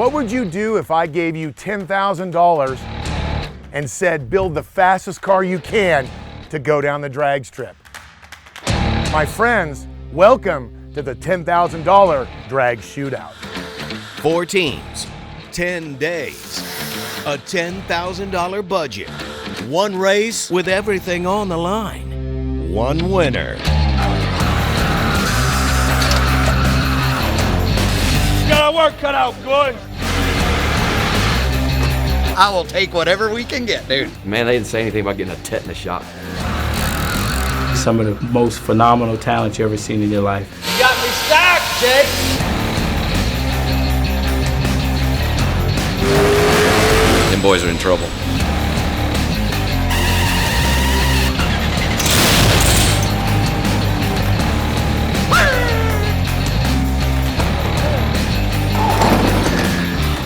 What would you do if I gave you $10,000 and said build the fastest car you can to go down the drag strip? My friends, welcome to the $10,000 Drag Shootout. 4 teams, 10 days, a $10,000 budget, 1 race with everything on the line, 1 winner. Got our work cut out, boys. I will take whatever we can get, dude. Man, they didn't say anything about getting a tetanus shot. Some of the most phenomenal talent you ever seen in your life. You got me stacked, Jake. Them boys are in trouble.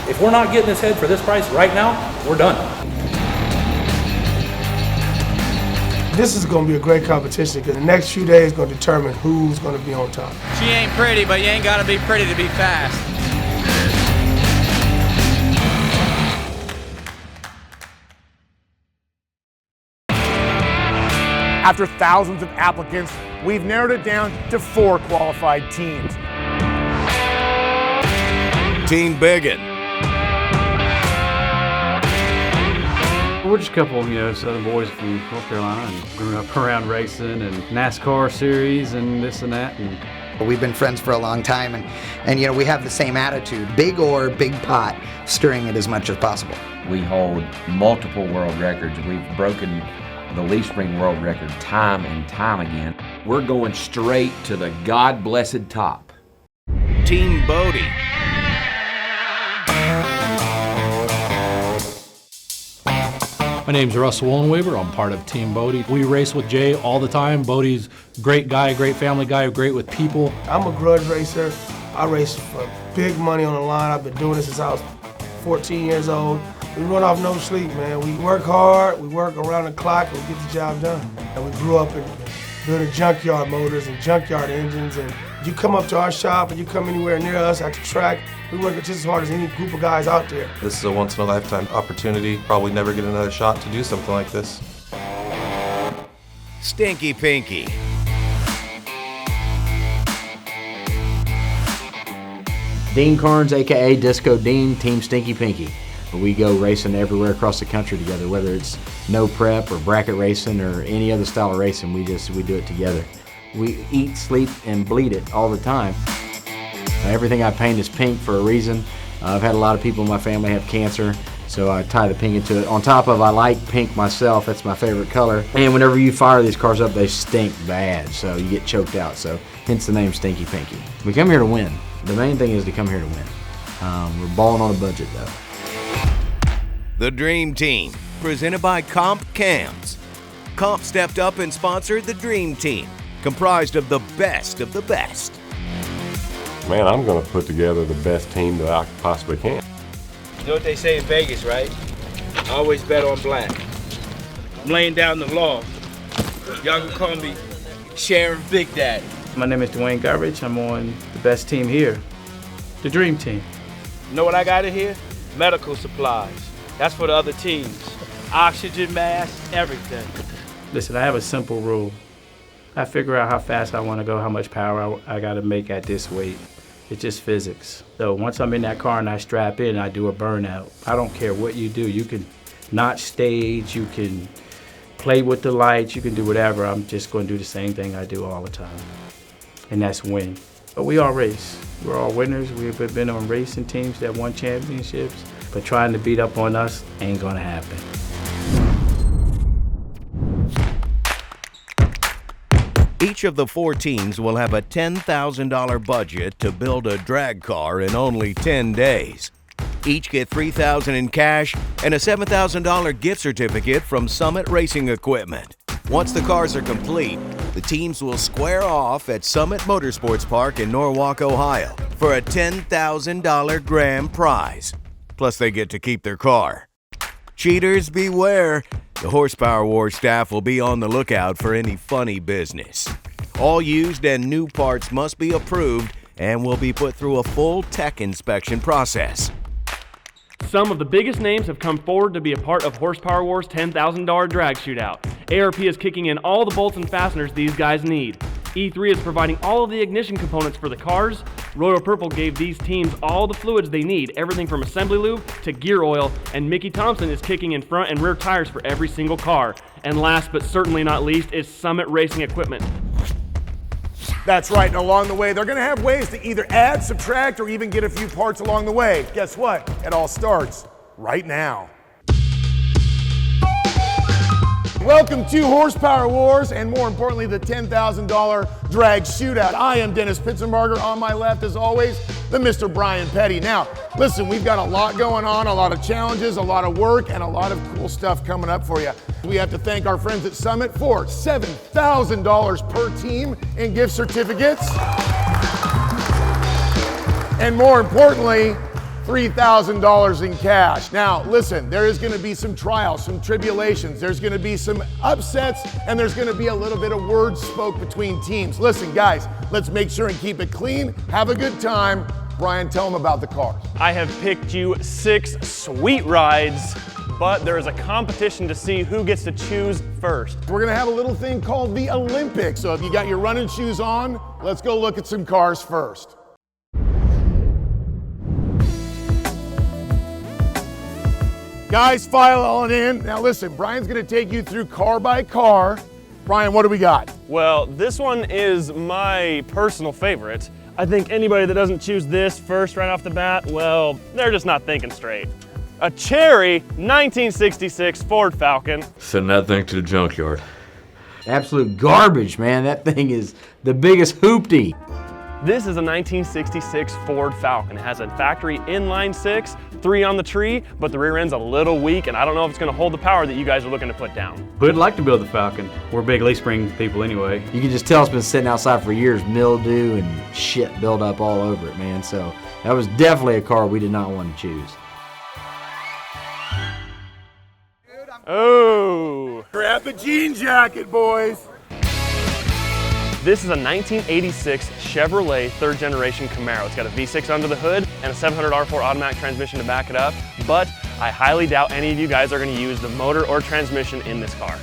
If we're not getting this head for this price right now, we're done. This is going to be a great competition because the next few days is going to determine who's going to be on top. She ain't pretty, but you ain't got to be pretty to be fast. After thousands of applicants, we've narrowed it down to 4 qualified teams. Team Bigun. We're just a couple, Southern boys from North Carolina and grew up around racing and NASCAR series and this and that. And We've been friends for a long time, and we have the same attitude. Big oar, big pot, stirring it as much as possible. We hold multiple world records. We've broken the leaf spring world record time and time again. We're going straight to the God-blessed top. Team Boddie. My name's Russell Wollweber. I'm part of Team Boddie. We race with Jay all the time. Boddie's a great guy, great family guy, great with people. I'm a grudge racer. I race for big money on the line. I've been doing this since I was 14 years old. We run off no sleep, man. We work hard, we work around the clock, and we get the job done. And we grew up in building junkyard motors and junkyard engines. And you come up to our shop and you come anywhere near us at the track, we work just as hard as any group of guys out there. This is a once-in-a-lifetime opportunity. Probably never get another shot to do something like this. Stinky Pinky. Dean Carnes, aka Disco Dean, Team Stinky Pinky. We go racing everywhere across the country together, whether it's no prep or bracket racing or any other style of racing, we do it together. We eat, sleep, and bleed it all the time. Everything I paint is pink for a reason. I've had a lot of people in my family have cancer, so I tie the pink into it. On top of, I like pink myself, that's my favorite color. And whenever you fire these cars up, they stink bad, so you get choked out, so hence the name Stinky Pinky. We come here to win. The main thing is to come here to win. We're balling on a budget though. The Dream Team, presented by Comp Cams. Comp stepped up and sponsored the Dream Team, comprised of the best of the best. Man, I'm going to put together the best team that I possibly can. You know what they say in Vegas, right? Always bet on black. I'm laying down the law. Y'all can call me Sheriff Big Daddy. My name is Dwayne Garbage. I'm on the best team here, the Dream Team. You know what I got in here? Medical supplies. That's for the other teams. Oxygen masks, everything. Listen, I have a simple rule. I figure out how fast I want to go, how much power I got to make at this weight. It's just physics. So once I'm in that car and I strap in, I do a burnout. I don't care what you do. You can notch stage, you can play with the lights, you can do whatever. I'm just going to do the same thing I do all the time, and that's win. But we all race. We're all winners. We've been on racing teams that won championships, but trying to beat up on us ain't going to happen. Each of the 4 teams will have a $10,000 budget to build a drag car in only 10 days. Each get $3,000 in cash and a $7,000 gift certificate from Summit Racing Equipment. Once the cars are complete, the teams will square off at Summit Motorsports Park in Norwalk, Ohio for a $10,000 grand prize. Plus, they get to keep their car. Cheaters beware. The Horsepower Wars staff will be on the lookout for any funny business. All used and new parts must be approved and will be put through a full tech inspection process. Some of the biggest names have come forward to be a part of Horsepower Wars' $10,000 drag shootout. ARP is kicking in all the bolts and fasteners these guys need. E3 is providing all of the ignition components for the cars. Royal Purple gave these teams all the fluids they need, everything from assembly lube to gear oil, and Mickey Thompson is kicking in front and rear tires for every single car. And last but certainly not least is Summit Racing Equipment. That's right, and along the way, they're gonna have ways to either add, subtract, or even get a few parts along the way. Guess what? It all starts right now. Welcome to Horsepower Wars, and more importantly, the $10,000 drag shootout. I am Dennis Pitzenbarger. On my left, as always, the Mr. Brian Petty. Now, listen, we've got a lot going on, a lot of challenges, a lot of work, and a lot of cool stuff coming up for you. We have to thank our friends at Summit for $7,000 per team in gift certificates. And more importantly, $3,000 in cash. Now, listen, there is gonna be some trials, some tribulations, there's gonna be some upsets, and there's gonna be a little bit of words spoke between teams. Listen, guys, let's make sure and keep it clean, have a good time. Brian, tell them about the cars. I have picked you 6 sweet rides, but there is a competition to see who gets to choose first. We're gonna have a little thing called the Olympics. So if you got your running shoes on, let's go look at some cars first. Guys, file on in. Now listen, Brian's gonna take you through car by car. Brian, what do we got? Well, this one is my personal favorite. I think anybody that doesn't choose this first right off the bat, well, they're just not thinking straight. A cherry 1966 Ford Falcon. Send that thing to the junkyard. Absolute garbage, man. That thing is the biggest hoopty. This is a 1966 Ford Falcon. It has a factory inline 6, 3 on the tree, but the rear end's a little weak, and I don't know if it's gonna hold the power that you guys are looking to put down. Who'd like to build the Falcon? We're big leaf spring people anyway. You can just tell it's been sitting outside for years, mildew and shit built up all over it, man. So that was definitely a car we did not want to choose. Oh! Grab the jean jacket, boys. This is a 1986 Chevrolet 3rd generation Camaro. It's got a V6 under the hood and a 700 R4 automatic transmission to back it up, but I highly doubt any of you guys are gonna use the motor or transmission in this car.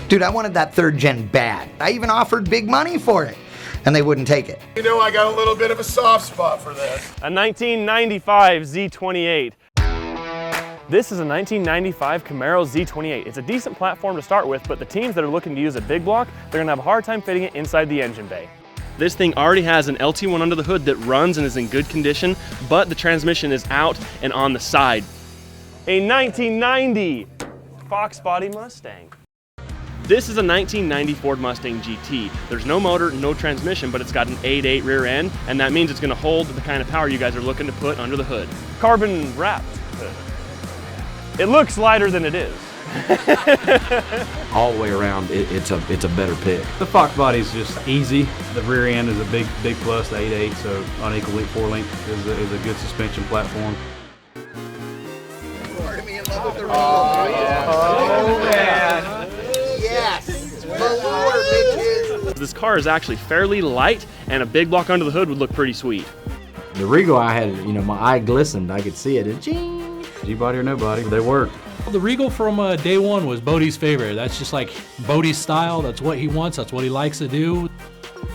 Dude, I wanted that 3rd gen bad. I even offered big money for it, and they wouldn't take it. You know, I got a little bit of a soft spot for this. A 1995 Z28. This is a 1995 Camaro Z28. It's a decent platform to start with, but the teams that are looking to use a big block, they're gonna have a hard time fitting it inside the engine bay. This thing already has an LT1 under the hood that runs and is in good condition, but the transmission is out and on the side. A 1990 Fox Body Mustang. This is a 1990 Ford Mustang GT. There's no motor, no transmission, but it's got an 8.8 rear end, and that means it's gonna hold the kind of power you guys are looking to put under the hood. Carbon wrapped hood. It looks lighter than it is. All the way around, it's a better pick. The Fox body's just easy. The rear end is a big plus, the 8.8, so unequal link 4-link is a good suspension platform. Oh, man. Yes. This car is actually fairly light, and a big block under the hood would look pretty sweet. The Regal I had, you know, my eye glistened. I could see it. And G-body or no body, they work. The Regal from day one was Boddie's favorite. That's just like Boddie's style. That's what he wants. That's what he likes to do.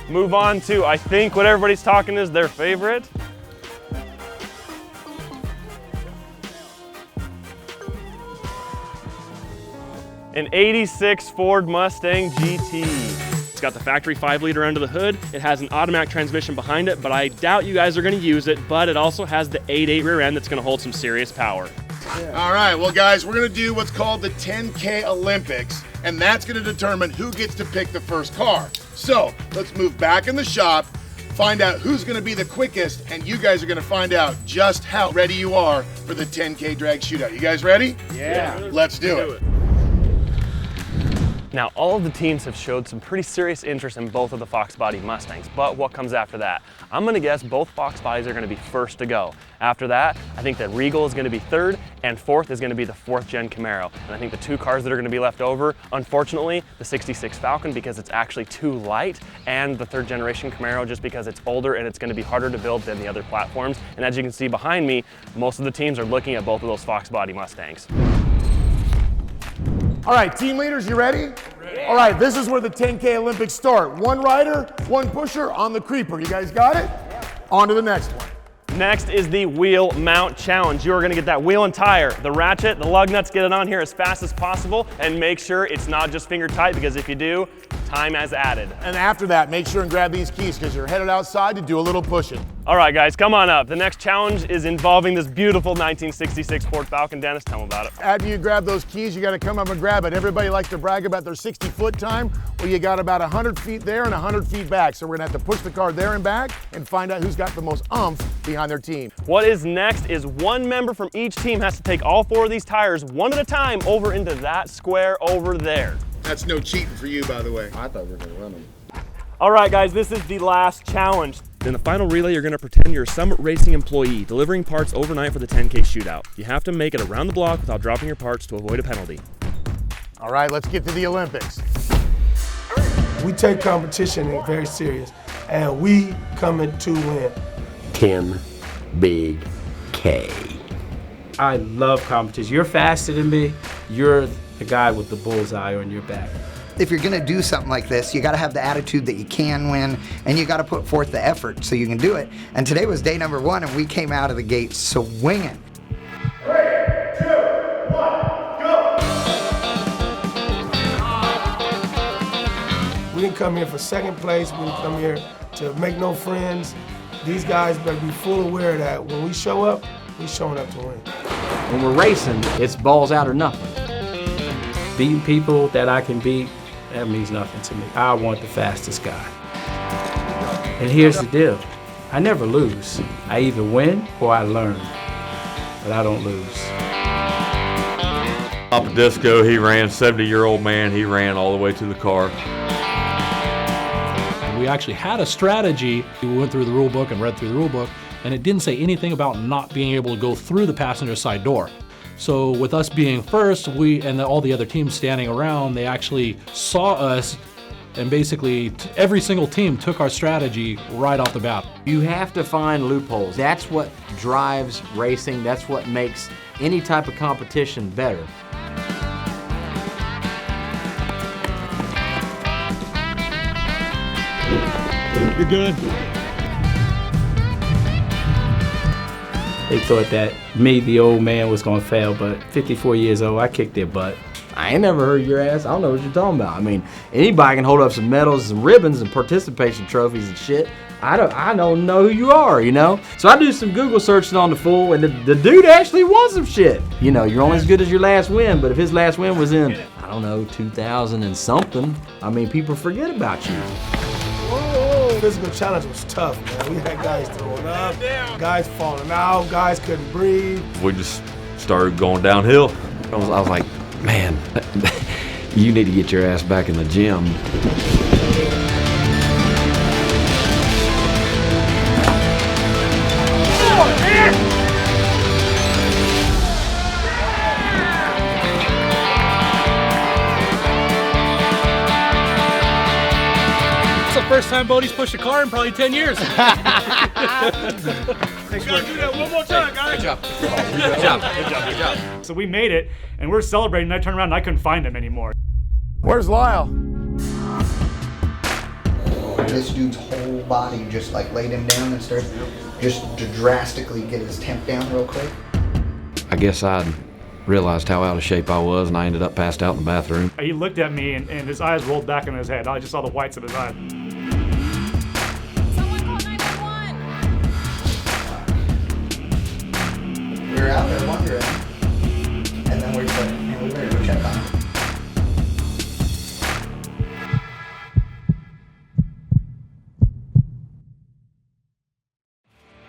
Move on to, I think what everybody's talking is their favorite. An 86 Ford Mustang GT. It's got the factory 5-liter under the hood. It has an automatic transmission behind it, but I doubt you guys are gonna use it, but it also has the 8.8 rear end that's gonna hold some serious power. All right, well guys, we're gonna do what's called the 10K Olympics, and that's gonna determine who gets to pick the first car. So let's move back in the shop, find out who's gonna be the quickest, and you guys are gonna find out just how ready you are for the 10K drag shootout. You guys ready? Yeah. Let's do it. Now, all of the teams have showed some pretty serious interest in both of the Fox Body Mustangs, but what comes after that? I'm gonna guess both Fox Bodies are gonna be first to go. After that, I think that Regal is gonna be third, and fourth is gonna be the 4th gen Camaro. And I think the 2 cars that are gonna be left over, unfortunately, the 66 Falcon because it's actually too light, and the 3rd generation Camaro just because it's older and it's gonna be harder to build than the other platforms. And as you can see behind me, most of the teams are looking at both of those Fox Body Mustangs. All right, team leaders, you ready? All right, this is where the 10K Olympics start. 1 rider, 1 pusher on the creeper. You guys got it? On to the next one. Next is the wheel mount challenge. You are gonna get that wheel and tire, the ratchet, the lug nuts, get it on here as fast as possible, and make sure it's not just finger tight, because if you do, time has added. And after that, make sure and grab these keys because you're headed outside to do a little pushing. All right, guys, come on up. The next challenge is involving this beautiful 1966 Ford Falcon. Dennis, tell them about it. After you grab those keys, you got to come up and grab it. Everybody likes to brag about their 60-foot time. Well, you got about 100 feet there and 100 feet back. So we're going to have to push the car there and back and find out who's got the most oomph behind their team. What is next is 1 member from each team has to take all 4 of these tires one at a time over into that square over there. That's no cheating for you, by the way. I thought we were going to run them. All right, guys, this is the last challenge. In the final relay, you're gonna pretend you're a Summit Racing employee delivering parts overnight for the 10K shootout. You have to make it around the block without dropping your parts to avoid a penalty. All right, let's get to the Olympics. We take competition very serious, and we coming to win. 10 big K. I love competition. You're faster than me. You're the guy with the bullseye on your back. If you're gonna do something like this, you gotta have the attitude that you can win, and you gotta put forth the effort so you can do it. And today was day number 1, and we came out of the gate swinging. 3, 2, 1, go! We didn't come here for second place. We didn't come here to make no friends. These guys better be full aware that when we show up, we're showing up to win. When we're racing, it's balls out or nothing. Beating people that I can beat, that means nothing to me. I want the fastest guy. And here's the deal. I never lose. I either win or I learn, but I don't lose. Papa Disco, he ran, 70-year-old man, he ran all the way to the car. We actually had a strategy. We went through the rule book and read through the rule book, and it didn't say anything about not being able to go through the passenger side door. So with us being first, all the other teams standing around, they actually saw us, and basically every single team took our strategy right off the bat. You have to find loopholes. That's what drives racing. That's what makes any type of competition better. You're good. They thought that me, the old man, was gonna fail, but 54 years old, I kicked their butt. I ain't never heard your ass. I don't know what you're talking about. I mean, anybody can hold up some medals and ribbons and participation trophies and shit. I don't know who you are, you know? So I do some Google searching on the fool, and the dude actually won some shit. You know, you're only as good as your last win, but if his last win was in, I don't know, 2000 and something, I mean, people forget about you. Whoa, physical challenge was tough, man. We had guys throwing up, guys falling out, guys couldn't breathe. We just started going downhill. I was like, man, you need to get your ass back in the gym. First time Boddie's pushed a car in probably 10 years. You gotta do that one more time, guys. Good job. Good job. So we made it, and we're celebrating, and I turned around and I couldn't find him anymore. Where's Lyle? This dude's whole body just like laid him down and started just to drastically get his temp down real quick. I guess I realized how out of shape I was, and I ended up passed out in the bathroom. He looked at me, and his eyes rolled back in his head. I just saw the whites of his eyes. We were out there wondering, and then we said, man, we better go check on him.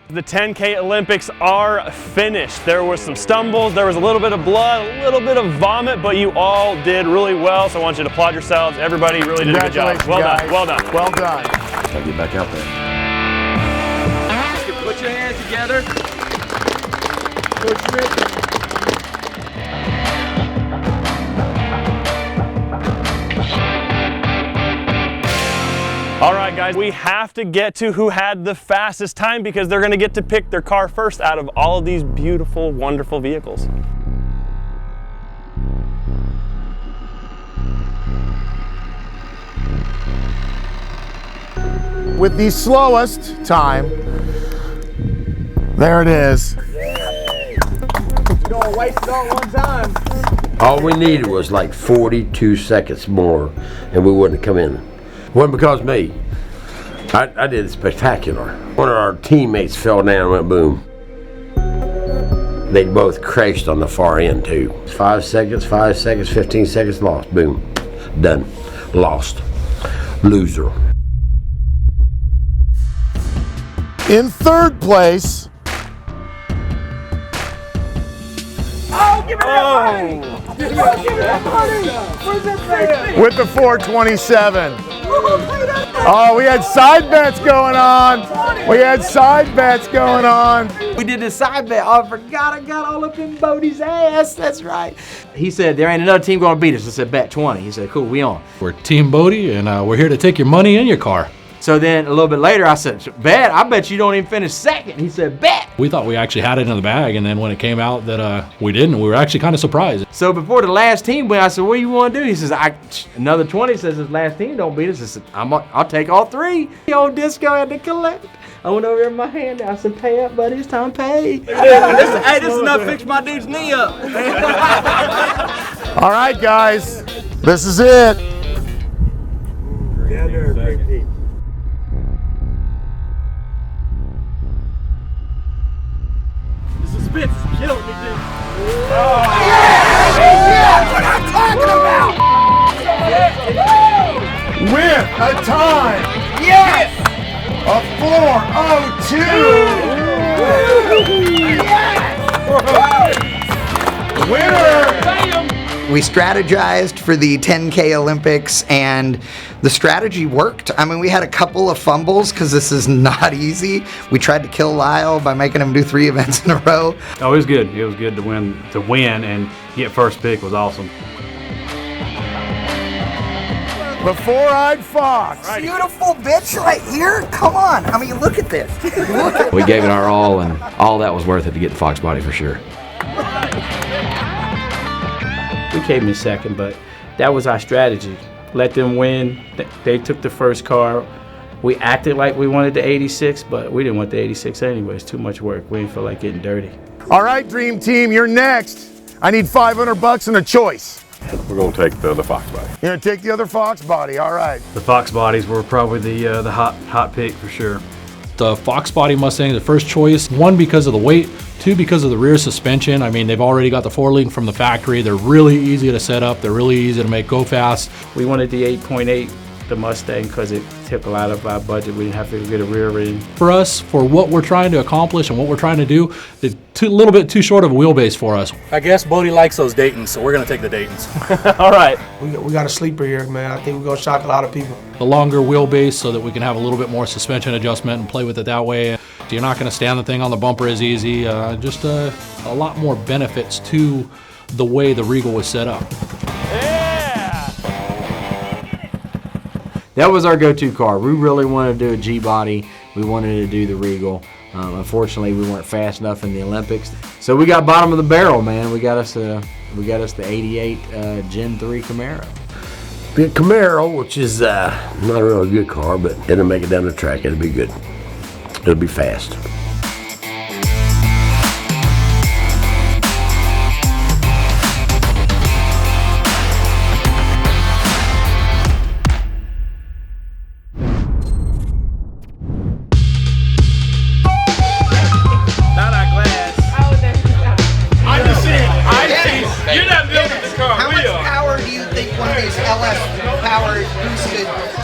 The 10K Olympics are finished. There was some stumbles, there was a little bit of blood, a little bit of vomit, but you all did really well, so I want you to applaud yourselves. Everybody really did a good job. Well done, well done. Well done. Gotta get back out there. Put your hands together. Coach Schmidt. All right, guys, we have to get to who had the fastest time because they're gonna get to pick their car first out of all of these beautiful, wonderful vehicles. With the slowest time, there it is. Don't waste it all one time. All we needed was like 42 seconds more and we wouldn't come in. It wasn't because of me. I did it spectacular. One of our teammates fell down and went boom. They both crashed on the far end too. 5 seconds, 15 seconds, lost, boom. Done, lost, loser. In third place, Oh, give me that money! Give me that money! Where's that thing? with the 427. Oh, we had side bets going on. We had side bets going on. We did the side bet. Oh, I forgot I got all up in Boddie's ass. That's right. He said, there ain't another team going to beat us. I said, bet 20. He said, cool, we on. We're Team Boddie, and we're here to take your money and your car. So then a little bit later, I said, bet, I bet you don't even finish second. He said, bet. We thought we actually had it in the bag, and then when it came out that we didn't, we were actually kind of surprised. So before the last team went, I said, what do you want to do? He says, another 20 says this last team don't beat us. I said, I'll take all three. The old disco had to collect. I went over there with my hand. I said, pay up, buddy. It's time to pay. Hey, this is enough to fix my dude's knee up. All right, guys, this is it. Yeah, they're a great team. The suspense is killing me, dude. Yeah, what I'm talking about! With a time Yes! of 4:02. Winner! We strategized for the 10K Olympics and the strategy worked. I mean, we had a couple of fumbles because this is not easy. We tried to kill Lyle by making him do 3 events in a row. Oh, it was good. It was good to win and get first pick was awesome. The four-eyed fox. Beautiful bitch right here. Come on. I mean, look at this. Look at We gave it our all, and all that was worth it to get the Fox Body for sure. We came in second, but that was our strategy. Let them win. They took the first car. We acted like we wanted the 86, but we didn't want the 86 anyway. It's too much work. We didn't feel like getting dirty. All right, Dream Team, you're next. I need $500 and a choice. We're going to take the Fox Body. You're gonna take the other Fox Body, all right. The Fox Bodies were probably the hot pick for sure. The Fox Body Mustang, the first choice, 1 because of the weight, 2 because of the rear suspension. I mean, they've already got the 4-link from the factory. They're really easy to set up. They're really easy to make go fast. We wanted the 8.8, the Mustang, because it took a lot of our budget. We didn't have to get a rear end. For us, for what we're trying to accomplish and what we're trying to do, it's a little bit too short of a wheelbase for us. I guess Boddie likes those Daytons, so we're going to take the Daytons. All right. We got a sleeper here, man. I think we're going to shock a lot of people. The longer wheelbase so that we can have a little bit more suspension adjustment and play with it that way. You're not going to stand the thing on the bumper as easy. Just a lot more benefits to the way the Regal was set up. That was our go-to car. We really wanted to do a G-body. We wanted to do the Regal. Unfortunately, we weren't fast enough in the Olympics. So we got bottom of the barrel, man. We got us the 88 Gen 3 Camaro. The Camaro, which is not a really good car, but it'll make it down the track. It'll be good. It'll be fast.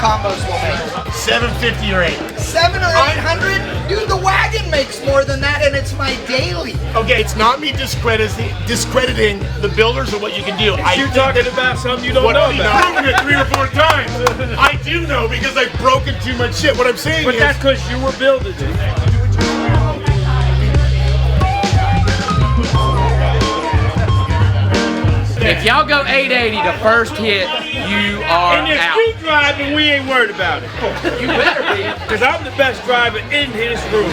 Combos will make 750 or 8. 700 or 800? Dude, the wagon makes more than that, and it's my daily. Okay, it's not me discrediting the builders or what you can do. You're talking about something you don't know about. I've proven it 3 or 4 times. I do know because I've broken too much shit. What I'm saying But is... that's because you were building it. If y'all go 880 the first hit, you are And if out. you driving, we ain't worried about it. You better be. Because I'm the best driver in his room.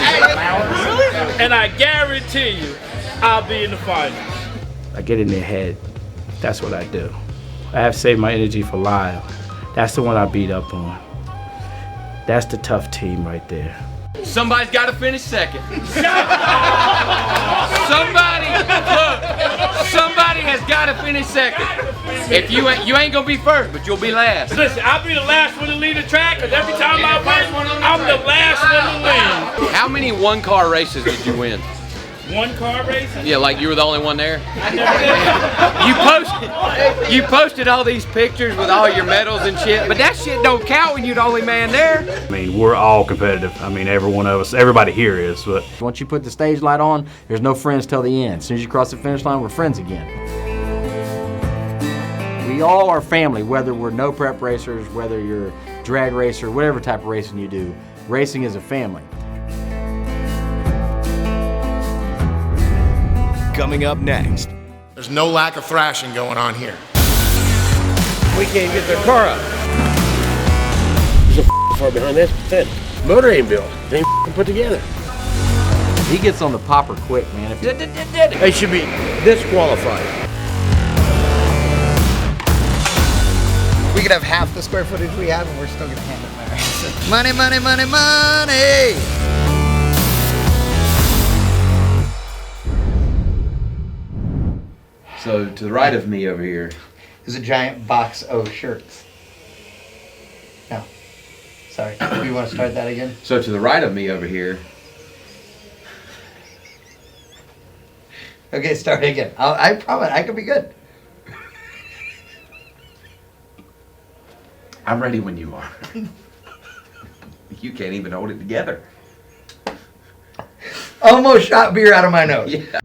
And I guarantee you, I'll be in the finals. I get in their head. That's what I do. I have saved my energy for Lyle. That's the one I beat up on. That's the tough team right there. Somebody's got to finish second. Somebody has got to finish second. If you ain't gonna be first, but you'll be last. Listen, I'll be the last one to lead the track, because every time I win, I'm the last one to win. How many one-car races did you win? One car racing? Yeah, like you were the only one there. You posted all these pictures with all your medals and shit, but that shit don't count when you're the only man there. I mean, we're all competitive. I mean, every one of us, everybody here is. But Once you put the stage light on, there's no friends till the end. As soon as you cross the finish line, we're friends again. We all are family, whether we're no prep racers, whether you're drag racer, whatever type of racing you do. Racing is a family. Coming up next. There's no lack of thrashing going on here. We can't get their car up. There's a far behind this. Motor ain't built. They ain't put together. He gets on the popper quick, man. They should be disqualified. We could have half the square footage we have and we're still gonna hand it back. Money, money, money, money! So to the right of me over here is a giant box of shirts. No. Sorry. Do you want to start that again? So to the right of me over here. Okay, start again. I promise I could be good. I'm ready when you are. You can't even hold it together. Almost shot beer out of my nose. Yeah.